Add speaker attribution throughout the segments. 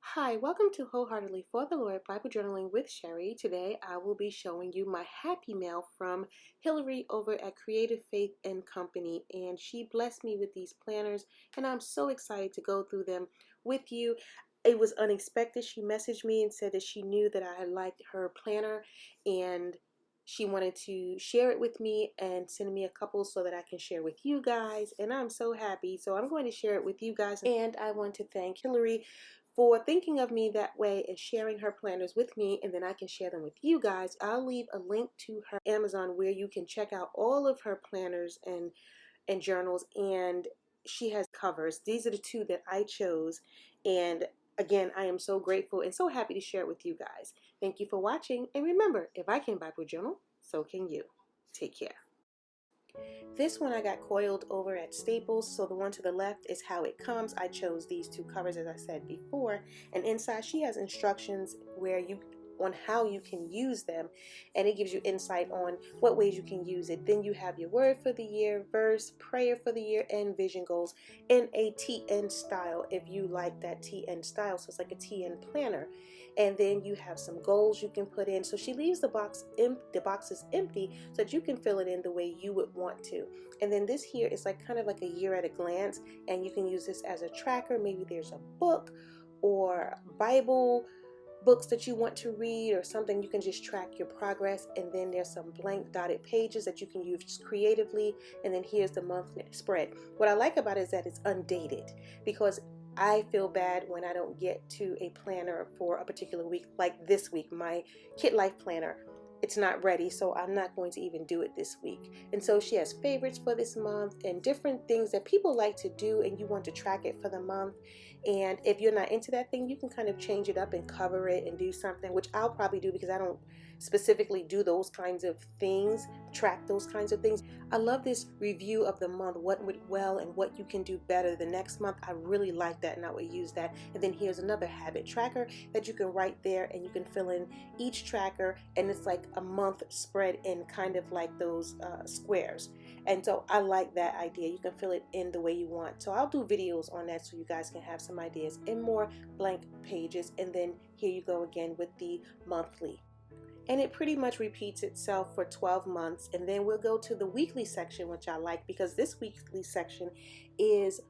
Speaker 1: Hi, welcome to Wholeheartedly for the Lord Bible Journaling with Sherry. Today I will be showing you my happy mail from Hillary over at Creative Faith and Company, and she blessed me with these planners and I'm so excited to go through them with you. It was unexpected. She messaged me and said that she knew that I had liked her planner and she wanted to share it with me and send me a couple so that I can share with you guys, and I'm so happy. So I'm going to share it with you guys, and I want to thank Hillary for thinking of me that way and sharing her planners with me, and then I can share them with you guys. I'll leave a link to her Amazon where you can check out all of her planners and journals, and she has covers. These are the two that I chose, and again, I am so grateful and so happy to share it with you guys. Thank you for watching, and remember, if I can Bible journal, so can you. Take care. This one I got coiled over at Staples, so the one to the left is how it comes. I chose these two covers as I said before, and inside she has instructions where you on how you can use them, and it gives you insight on what ways you can use it. Then you have your word for the year, verse, prayer for the year, and vision goals in a TN style if you like that TN style. So it's like a TN planner. And then you have some goals you can put in. So she leaves the boxes empty so that you can fill it in the way you would want to. And then this here is like kind of like a year at a glance, and you can use this as a tracker. Maybe there's a book or Bible books that you want to read or something. You can just track your progress. And then there's some blank dotted pages that you can use creatively. And then here's the monthly spread. What I like about it is that it's undated, because I feel bad when I don't get to a planner for a particular week. Like this week, my Kid Life planner, it's not ready, so I'm not going to even do it this week. And so she has favorites for this month and different things that people like to do, and you want to track it for the month. And if you're not into that thing, you can kind of change it up and cover it and do something, which I'll probably do because I don't specifically do those kinds of things, track those kinds of things. I love this review of the month, what went well and what you can do better the next month. I really like that, and I would use that. And then here's another habit tracker that you can write there, and you can fill in each tracker, and it's like a month spread in kind of like those squares. And so I like that idea. You can fill it in the way you want. So I'll do videos on that so you guys can have some ideas and more blank pages. And then here you go again with the monthly. And it pretty much repeats itself for 12 months. And then we'll go to the weekly section, which I like because this weekly section is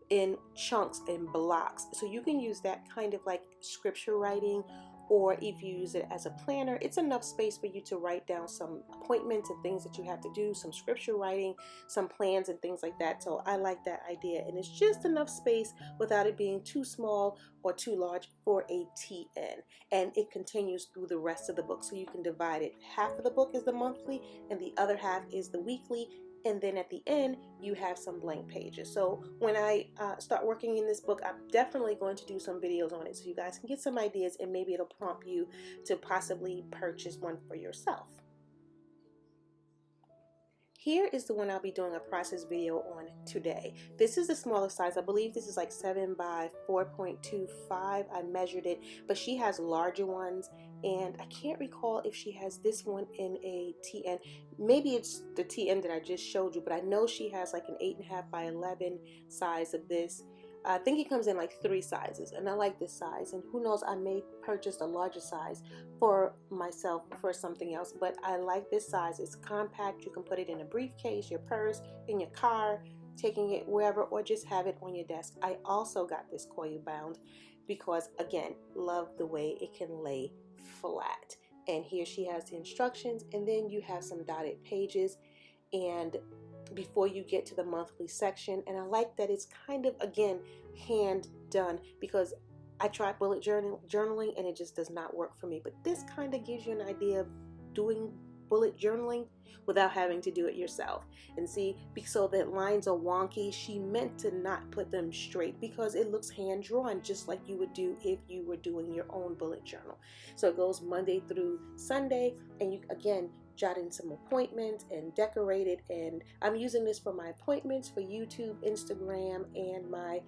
Speaker 1: in chunks and blocks. So you can use that kind of like scripture writing, or if you use it as a planner, it's enough space for you to write down some appointments and things that you have to do, some scripture writing, some plans and things like that. So I like that idea, and it's just enough space without it being too small or too large for a TN. And it continues through the rest of the book, so you can divide it. Half of the book is the monthly and the other half is the weekly, and then at the end you have some blank pages. So when I start working in this book, I'm definitely going to do some videos on it so you guys can get some ideas, and maybe it'll prompt you to possibly purchase one for yourself. Here is the one I'll be doing a process video on today. This is the smaller size. I believe this is like 7 by 4.25. I measured it, but she has larger ones, and I can't recall if she has this one in a TN. Maybe it's the TN that I just showed you, but I know she has like an 8.5 by 11 size of this. I think it comes in like 3 sizes, and I like this size, and who knows, I may purchase a larger size for myself for something else, but I like this size. It's compact. You can put it in a briefcase, your purse, in your car, taking it wherever, or just have it on your desk. I also got this coil bound because, again, love the way it can lay flat. And here she has the instructions, and then you have some dotted pages and before you get to the monthly section. And I like that it's kind of, again, hand done, because I tried bullet journaling and it just does not work for me. But this kind of gives you an idea of doing bullet journaling without having to do it yourself. And see, so that lines are wonky, she meant to not put them straight because it looks hand drawn, just like you would do if you were doing your own bullet journal. So it goes Monday through Sunday, and you again jot in some appointments and decorate it. And I'm using this for my appointments for YouTube, Instagram, and my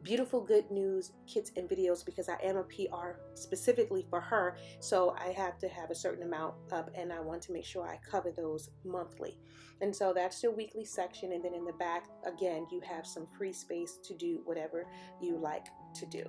Speaker 1: Beautiful Good News kits and videos, because I am a PR specifically for her, so I have to have a certain amount up, and I want to make sure I cover those monthly. And so that's your weekly section, and then in the back, again, you have some free space to do whatever you like to do.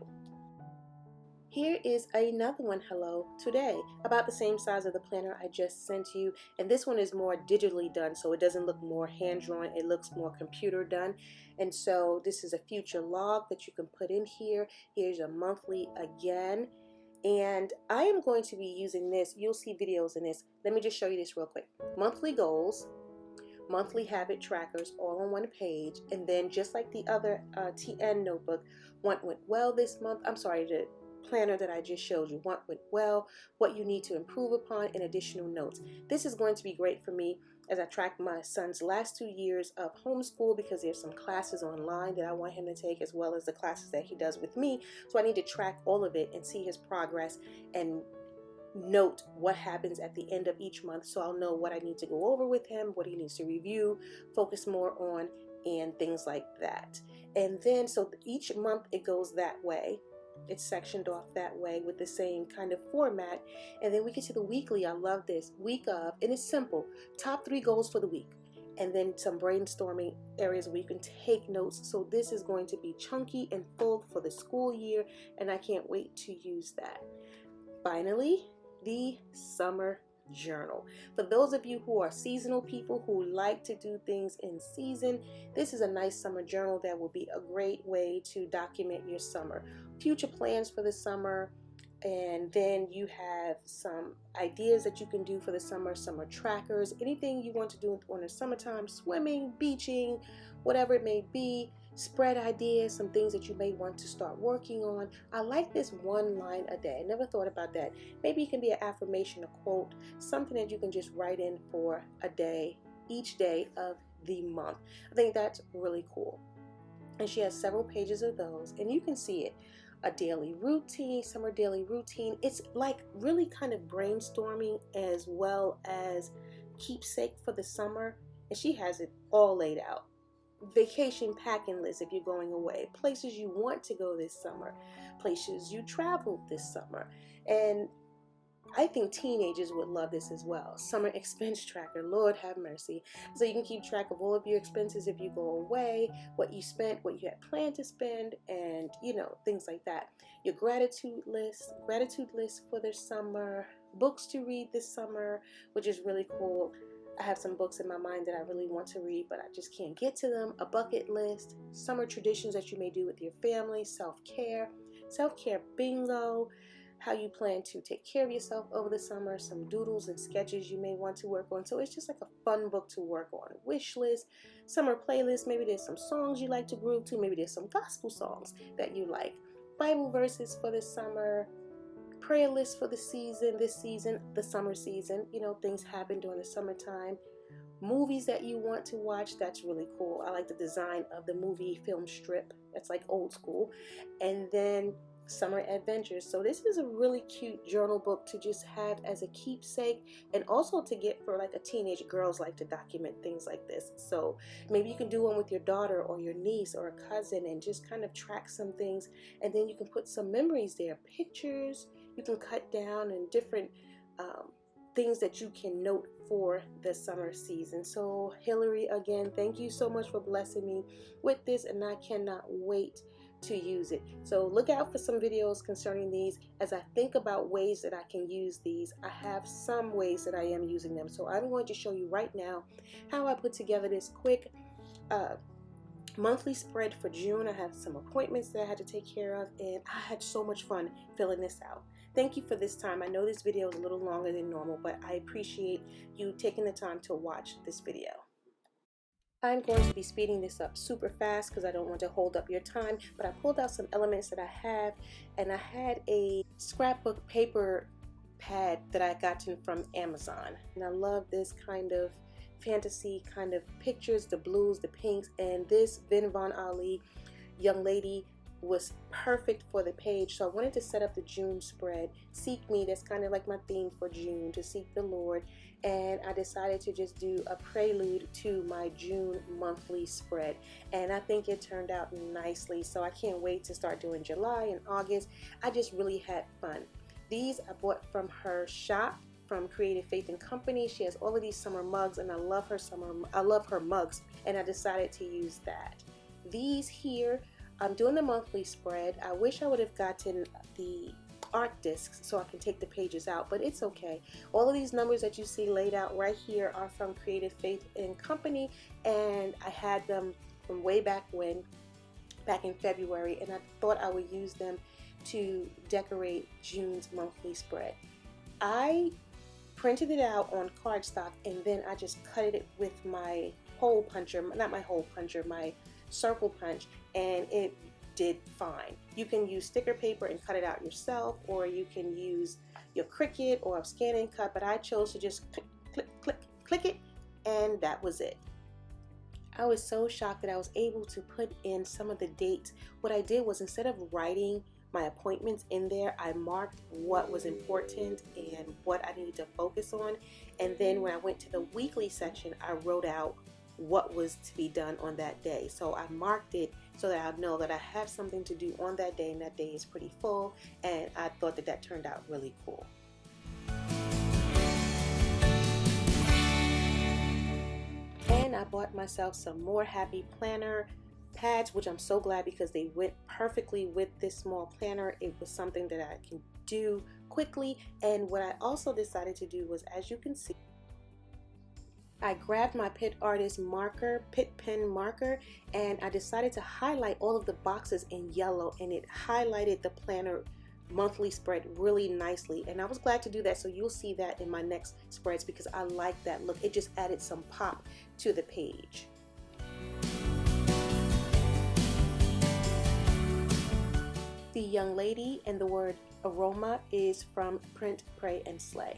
Speaker 1: Here is another one, hello, today, about the same size of the planner I just sent you, and this one is more digitally done, so it doesn't look more hand-drawn, it looks more computer done. And so this is a future log that you can put in here. Here's your monthly again, and I am going to be using this. You'll see videos in this. Let me just show you this real quick. Monthly goals, monthly habit trackers, all on one page, and then just like the other TN notebook, what went well this month, I'm sorry, the planner that I just showed you, what went well, what you need to improve upon, and additional notes. This is going to be great for me as I track my son's last 2 years of homeschool, because there's some classes online that I want him to take, as well as the classes that he does with me. So I need to track all of it and see his progress and note what happens at the end of each month, so I'll know what I need to go over with him, what he needs to review, focus more on, and things like that. And then so each month it goes that way. It's sectioned off that way with the same kind of format. And then we get to the weekly. I love this. Week of, and it's simple. Top 3 goals for the week. And then some brainstorming areas where you can take notes. So this is going to be chunky and full for the school year, and I can't wait to use that. Finally, the summer journal. For those of you who are seasonal people who like to do things in season, this is a nice summer journal that will be a great way to document your summer, future plans for the summer, and then you have some ideas that you can do for the summer trackers, anything you want to do in the summertime, swimming, beaching, whatever it may be. Spread ideas, some things that you may want to start working on. I like this 1 line a day. I never thought about that. Maybe it can be an affirmation, a quote, something that you can just write in for a day, each day of the month. I think that's really cool. And she has several pages of those, and you can see it. A daily routine, summer daily routine. It's like really kind of brainstorming as well as keepsake for the summer, and she has it all laid out. Vacation packing list if you're going away, places you want to go this summer, places you traveled this summer. And I think teenagers would love this as well. Summer expense tracker, Lord have mercy. So you can keep track of all of your expenses if you go away, what you spent, what you had planned to spend, and things like that. Your gratitude list for the summer, books to read this summer, which is really cool. I have some books in my mind that I really want to read, but I just can't get to them. A bucket list, summer traditions that you may do with your family, self-care bingo, how you plan to take care of yourself over the summer, some doodles and sketches you may want to work on. So it's just like a fun book to work on. Wish list, summer playlist, maybe there's some songs you like to groove to, maybe there's some gospel songs that you like. Bible verses for the summer, prayer list for the summer season. Things happen during the summertime. Movies that you want to watch, that's really cool. I like the design of the movie film strip. That's like old school. And then summer adventures. So this is a really cute journal book to just have as a keepsake, and also to get for like a teenage. Girls like to document things like this. So maybe you can do one with your daughter or your niece or a cousin and just kind of track some things, and then you can put some memories there, pictures you can cut down, and different things that you can note for the summer season. So Hillary, again, thank you so much for blessing me with this, and I cannot wait to use it. So look out for some videos concerning these as I think about ways that I can use these. I have some ways that I am using them. So I'm going to show you right now how I put together this quick monthly spread for June. I have some appointments that I had to take care of, and I had so much fun filling this out. Thank you for this time. I know this video is a little longer than normal, but I appreciate you taking the time to watch this video. I'm going to be speeding this up super fast because I don't want to hold up your time, but I pulled out some elements that I have, and I had a scrapbook paper pad that I gotten from Amazon, and I love this kind of fantasy kind of pictures, the blues, the pinks, and this Vin Von Ali young lady was perfect for the page. So I wanted to set up the June spread. Seek me, that's kind of like my theme for June, to seek the Lord. And I decided to just do a prelude to my June monthly spread, and I think it turned out nicely. So I can't wait to start doing July and August. I just really had fun. These I bought from her shop, from Creative Faith and Company. She has all of these summer mugs, and I love her mugs, and I decided to use that. These here, I'm doing the monthly spread. I wish I would have gotten the art discs so I can take the pages out, but it's okay. All of these numbers that you see laid out right here are from Creative Faith and Company, and I had them from way back when, back in February, and I thought I would use them to decorate June's monthly spread. I printed it out on cardstock, and then I just cut it with my hole puncher, not my hole puncher, my circle punch, and it did fine. You can use sticker paper and cut it out yourself, or you can use your Cricut or a scan and cut, but I chose to just click, click, click, click it, and that was it. I was so shocked that I was able to put in some of the dates. What I did was, instead of writing my appointments in there, I marked what was important and what I needed to focus on. And then when I went to the weekly section, I wrote out what was to be done on that day. So I marked it so that I know that I have something to do on that day, and that day is pretty full. And I thought that that turned out really cool. And I bought myself some more Happy Planner pads, which I'm so glad, because they went perfectly with this small planner. It was something that I can do quickly. And what I also decided to do was, as you can see, I grabbed my Pitt Artist marker, Pitt pen marker, and I decided to highlight all of the boxes in yellow, and it highlighted the planner monthly spread really nicely. And I was glad to do that, so you'll see that in my next spreads, because I like that look. It just added some pop to the page. The young lady and the word aroma is from Print, Pray, and Slay.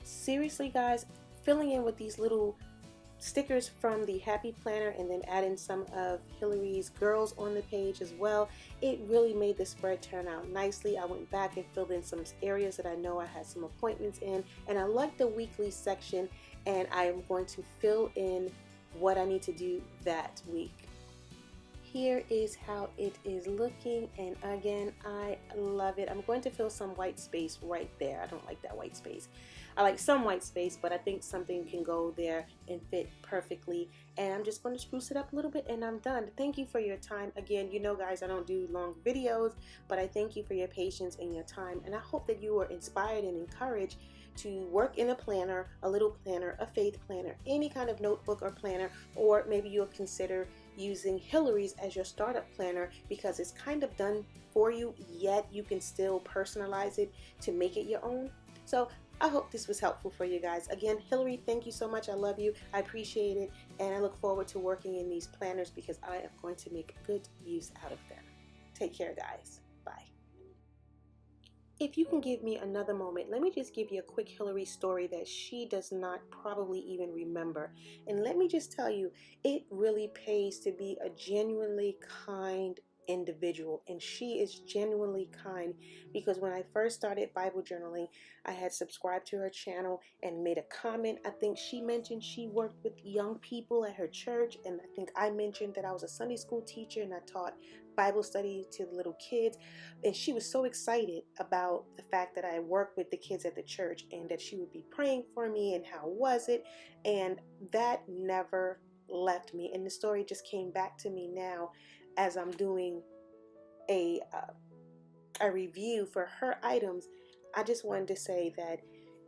Speaker 1: Seriously guys, filling in with these little stickers from the Happy Planner and then adding some of Hillary's girls on the page as well, it really made the spread turn out nicely. I went back and filled in some areas that I know I had some appointments in, and I like the weekly section, and I am going to fill in what I need to do that week. Here is how it is looking, and again, I love it. I'm going to fill some white space right there. I don't like that white space. I like some white space, but I think something can go there and fit perfectly. And I'm just going to spruce it up a little bit, and I'm done. Thank you for your time. Again, you know guys, I don't do long videos, but I thank you for your patience and your time. And I hope that you are inspired and encouraged to work in a planner, a little planner, a faith planner, any kind of notebook or planner, or maybe you'll consider using Hillary's as your startup planner, because it's kind of done for you, yet you can still personalize it to make it your own. So I hope this was helpful for you guys. Again, Hillary, thank you so much. I love you. I appreciate it. And I look forward to working in these planners, because I am going to make good use out of them. Take care, guys. Bye. If you can give me another moment, let me just give you a quick Hillary story that she does not probably even remember. And let me just tell you, it really pays to be a genuinely kind individual, and she is genuinely kind, because when I first started Bible journaling, I had subscribed to her channel and made a comment. I think she mentioned she worked with young people at her church, and I think I mentioned that I was a Sunday school teacher and I taught Bible study to the little kids, and she was so excited about the fact that I worked with the kids at the church and that she would be praying for me and how was it, and that never left me. And the story just came back to me now as I'm doing a review for her items. I just wanted to say that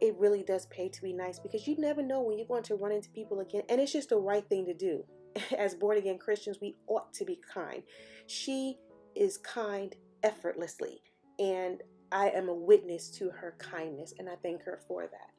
Speaker 1: it really does pay to be nice, because you never know when you're going to run into people again, and it's just the right thing to do. As born again Christians, we ought to be kind. She is kind effortlessly, and I am a witness to her kindness, and I thank her for that.